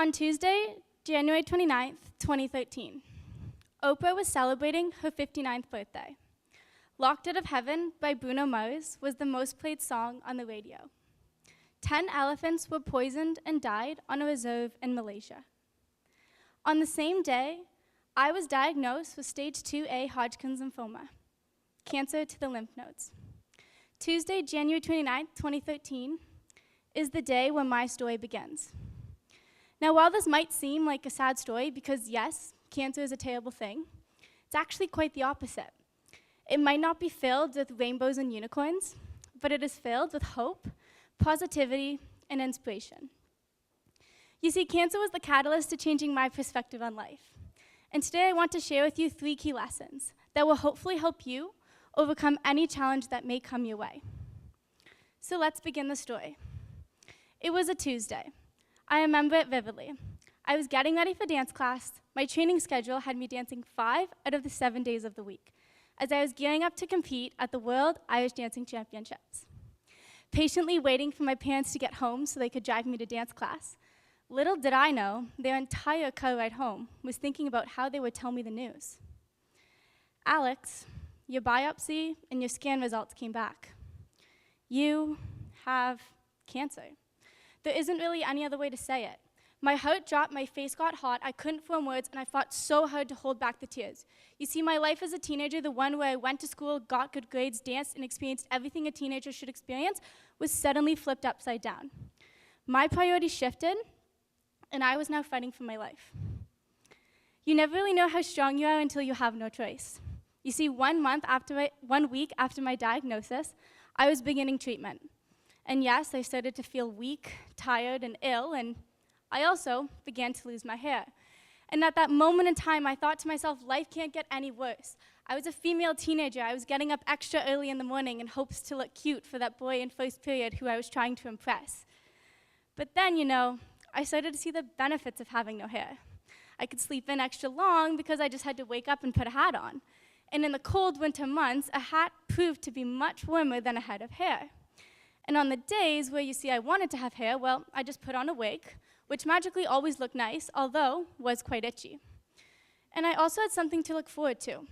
On Tuesday, January 29th, 2013, Oprah was celebrating her 59th birthday. Locked Out of Heaven by Bruno Mars was the most played song on the radio. 10 elephants were poisoned and died on a reserve in Malaysia. On the same day, I was diagnosed with stage 2A Hodgkin's lymphoma, cancer to the lymph nodes. Tuesday, January 29th, 2013, is the day when my story begins. Now, while this might seem like a sad story, because yes, cancer is a terrible thing, it's actually quite the opposite. It might not be filled with rainbows and unicorns, but it is filled with hope, positivity, and inspiration. You see, cancer was the catalyst to changing my perspective on life. And today I want to share with you 3 key lessons that will hopefully help you overcome any challenge that may come your way. So let's begin the story. It was a Tuesday. I remember it vividly. I was getting ready for dance class. My training schedule had me dancing 5 out of the 7 days of the week, as I was gearing up to compete at the World Irish Dancing Championships. Patiently waiting for my parents to get home so they could drive me to dance class. Little did I know, their entire car ride home was thinking about how they would tell me the news. Alex, your biopsy and your scan results came back. You have cancer. There isn't really any other way to say it. My heart dropped, my face got hot, I couldn't form words, and I fought so hard to hold back the tears. You see, my life as a teenager, the one where I went to school, got good grades, danced, and experienced everything a teenager should experience, was suddenly flipped upside down. My priorities shifted, and I was now fighting for my life. You never really know how strong you are until you have no choice. You see, 1 week after my diagnosis, I was beginning treatment. And yes, I started to feel weak, tired, and ill, and I also began to lose my hair. And at that moment in time, I thought to myself, life can't get any worse. I was a female teenager. I was getting up extra early in the morning in hopes to look cute for that boy in first period who I was trying to impress. But then, I started to see the benefits of having no hair. I could sleep in extra long because I just had to wake up and put a hat on. And in the cold winter months, a hat proved to be much warmer than a head of hair. And on the days where you see I wanted to have hair, well, I just put on a wig, which magically always looked nice, although was quite itchy. And I also had something to look forward to,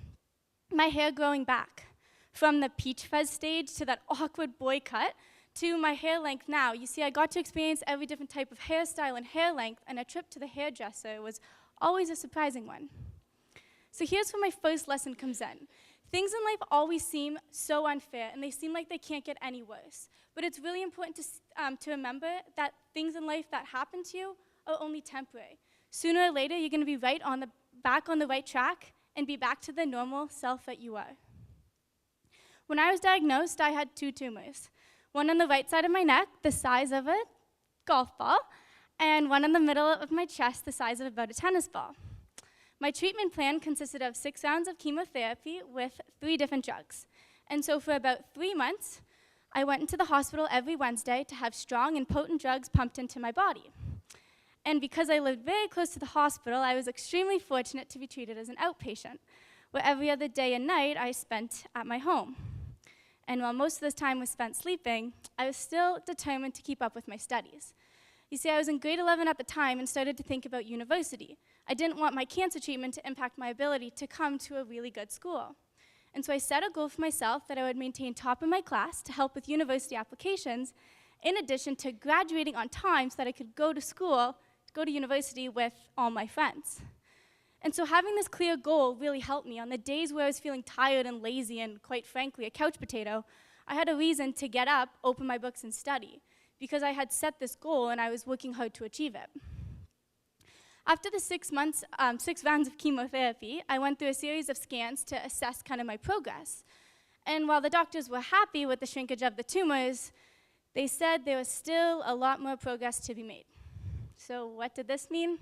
my hair growing back. From the peach fuzz stage to that awkward boy cut to my hair length now. You see, I got to experience every different type of hairstyle and hair length, and a trip to the hairdresser was always a surprising one. So here's where my first lesson comes in. Things in life always seem so unfair, and they seem like they can't get any worse. But it's really important to remember that things in life that happen to you are only temporary. Sooner or later, you're going to be back on the right track and be back to the normal self that you are. When I was diagnosed, I had 2 tumors. One on the right side of my neck, the size of a golf ball, and one in the middle of my chest, the size of about a tennis ball. My treatment plan consisted of 6 rounds of chemotherapy with 3 different drugs. And so for about 3 months, I went into the hospital every Wednesday to have strong and potent drugs pumped into my body. And because I lived very close to the hospital, I was extremely fortunate to be treated as an outpatient, where every other day and night I spent at my home. And while most of this time was spent sleeping, I was still determined to keep up with my studies. You see, I was in grade 11 at the time and started to think about university. I didn't want my cancer treatment to impact my ability to come to a really good school. And so I set a goal for myself that I would maintain top of my class to help with university applications, in addition to graduating on time so that I could go to university with all my friends. And so having this clear goal really helped me. On the days where I was feeling tired and lazy and, quite frankly, a couch potato, I had a reason to get up, open my books, and study, because I had set this goal and I was working hard to achieve it. After the 6 rounds of chemotherapy, I went through a series of scans to assess kind of my progress. And while the doctors were happy with the shrinkage of the tumors, they said there was still a lot more progress to be made. So what did this mean?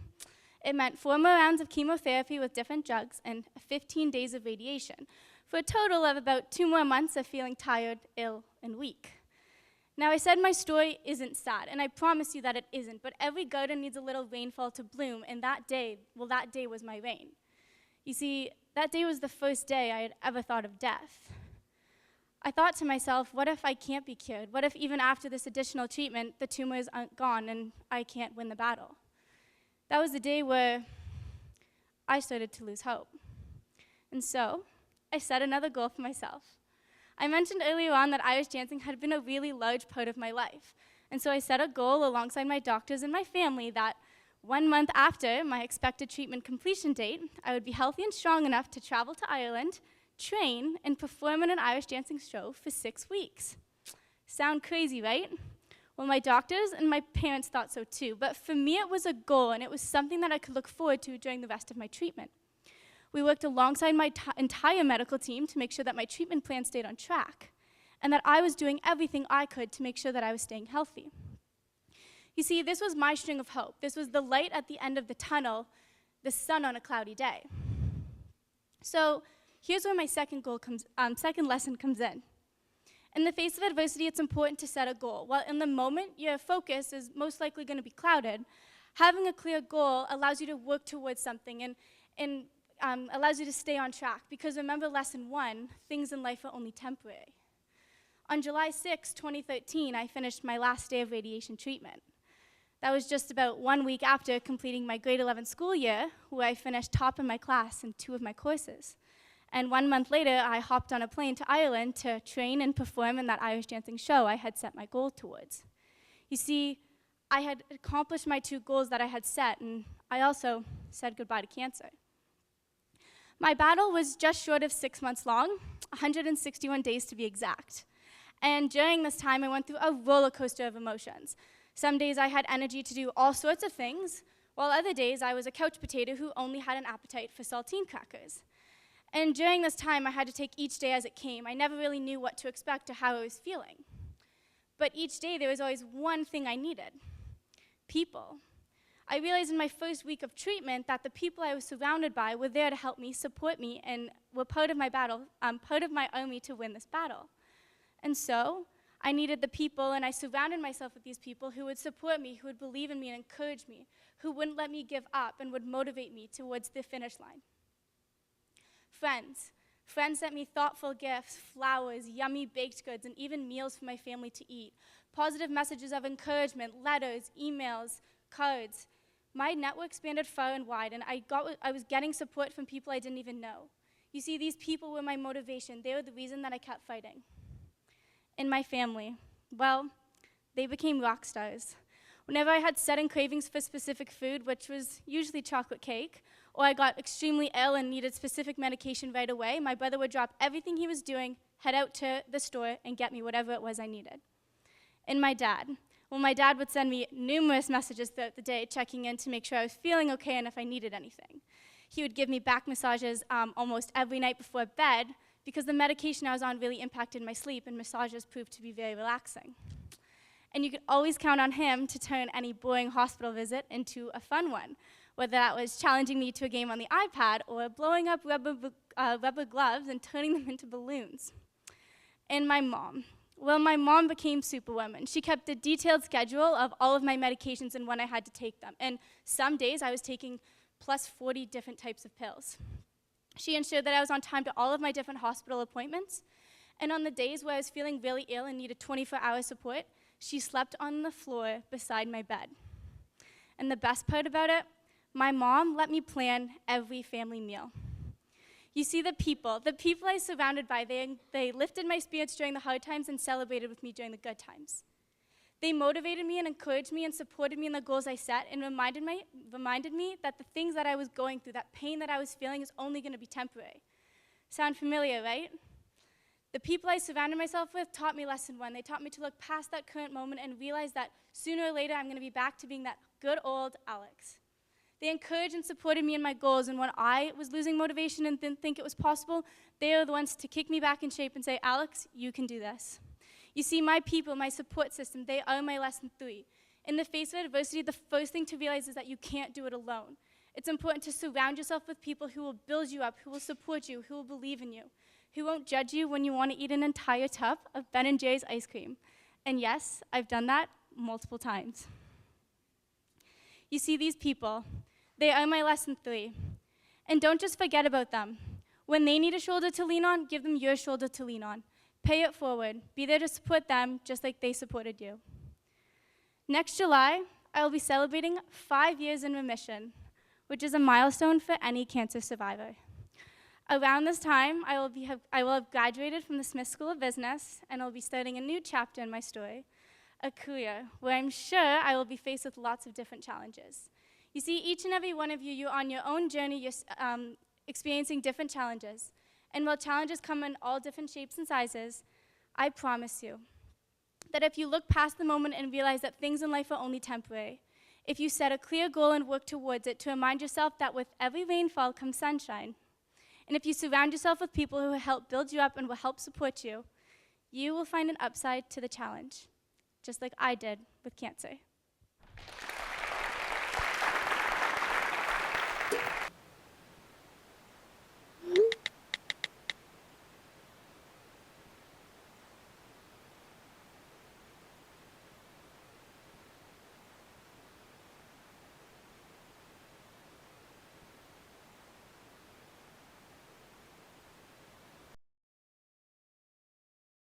It meant 4 more rounds of chemotherapy with different drugs and 15 days of radiation, for a total of about 2 more months of feeling tired, ill, and weak. Now, I said my story isn't sad, and I promise you that it isn't, but every garden needs a little rainfall to bloom, and that day was my rain. You see, that day was the first day I had ever thought of death. I thought to myself, what if I can't be cured? What if even after this additional treatment, the tumors aren't gone and I can't win the battle? That was the day where I started to lose hope. And so I set another goal for myself. I mentioned earlier on that Irish dancing had been a really large part of my life. And so I set a goal alongside my doctors and my family that 1 month after my expected treatment completion date, I would be healthy and strong enough to travel to Ireland, train, and perform in an Irish dancing show for 6 weeks. Sound crazy, right? Well, my doctors and my parents thought so too, but for me it was a goal, and it was something that I could look forward to during the rest of my treatment. We worked alongside my entire medical team to make sure that my treatment plan stayed on track, and that I was doing everything I could to make sure that I was staying healthy. You see, this was my string of hope. This was the light at the end of the tunnel, the sun on a cloudy day. So here's where my second lesson comes in. In the face of adversity, it's important to set a goal. While in the moment, your focus is most likely going to be clouded, having a clear goal allows you to work towards something and allows you to stay on track. Because remember lesson 1, things in life are only temporary. On July 6, 2013, I finished my last day of radiation treatment. That was just about 1 week after completing my grade 11 school year, where I finished top in my class in 2 of my courses. And 1 month later, I hopped on a plane to Ireland to train and perform in that Irish dancing show I had set my goal towards. You see, I had accomplished my 2 goals that I had set, and I also said goodbye to cancer. My battle was just short of 6 months long, 161 days to be exact. And during this time, I went through a roller coaster of emotions. Some days I had energy to do all sorts of things, while other days I was a couch potato who only had an appetite for saltine crackers. And during this time, I had to take each day as it came. I never really knew what to expect or how I was feeling. But each day, there was always one thing I needed: people. I realized in my first week of treatment that the people I was surrounded by were there to help me, support me, and were part of my army to win this battle. And so I needed the people, and I surrounded myself with these people who would support me, who would believe in me and encourage me, who wouldn't let me give up and would motivate me towards the finish line. Friends sent me thoughtful gifts, flowers, yummy baked goods, and even meals for my family to eat. Positive messages of encouragement, letters, emails, cards. My network expanded far and wide, and I was getting support from people I didn't even know. You see, these people were my motivation. They were the reason that I kept fighting. In my family, well, they became rock stars. Whenever I had sudden cravings for specific food, which was usually chocolate cake, or I got extremely ill and needed specific medication right away, my brother would drop everything he was doing, head out to the store, and get me whatever it was I needed. And my dad would send me numerous messages throughout the day, checking in to make sure I was feeling okay and if I needed anything. He would give me back massages almost every night before bed, because the medication I was on really impacted my sleep, and massages proved to be very relaxing. And you could always count on him to turn any boring hospital visit into a fun one, whether that was challenging me to a game on the iPad or blowing up rubber gloves and turning them into balloons. And my mom. Well, my mom became Superwoman. She kept a detailed schedule of all of my medications and when I had to take them. And some days I was taking plus 40 different types of pills. She ensured that I was on time to all of my different hospital appointments. And on the days where I was feeling really ill and needed 24-hour support, she slept on the floor beside my bed. And the best part about it, my mom let me plan every family meal. You see, the people I was surrounded by, they lifted my spirits during the hard times and celebrated with me during the good times. They motivated me and encouraged me and supported me in the goals I set, and reminded me that the things that I was going through, that pain that I was feeling, is only going to be temporary. Sound familiar, right? The people I surrounded myself with taught me lesson 1. They taught me to look past that current moment and realize that sooner or later I'm going to be back to being that good old Alex. They encouraged and supported me in my goals, and when I was losing motivation and didn't think it was possible, they are the ones to kick me back in shape and say, Alex, you can do this. You see, my people, my support system, they are my lesson 3. In the face of adversity, the first thing to realize is that you can't do it alone. It's important to surround yourself with people who will build you up, who will support you, who will believe in you, who won't judge you when you want to eat an entire tub of Ben & Jerry's ice cream. And yes, I've done that multiple times. You see, these people, they are my lesson 3. And don't just forget about them. When they need a shoulder to lean on, give them your shoulder to lean on. Pay it forward. Be there to support them just like they supported you. Next July, I will be celebrating 5 years in remission, which is a milestone for any cancer survivor. Around this time, I will have graduated from the Smith School of Business, and I'll be starting a new chapter in my story, a career where I'm sure I will be faced with lots of different challenges. You see, each and every one of you, you're on your own journey, you're experiencing different challenges. And while challenges come in all different shapes and sizes, I promise you that if you look past the moment and realize that things in life are only temporary, if you set a clear goal and work towards it to remind yourself that with every rainfall comes sunshine, and if you surround yourself with people who will help build you up and will help support you, you will find an upside to the challenge, just like I did with cancer.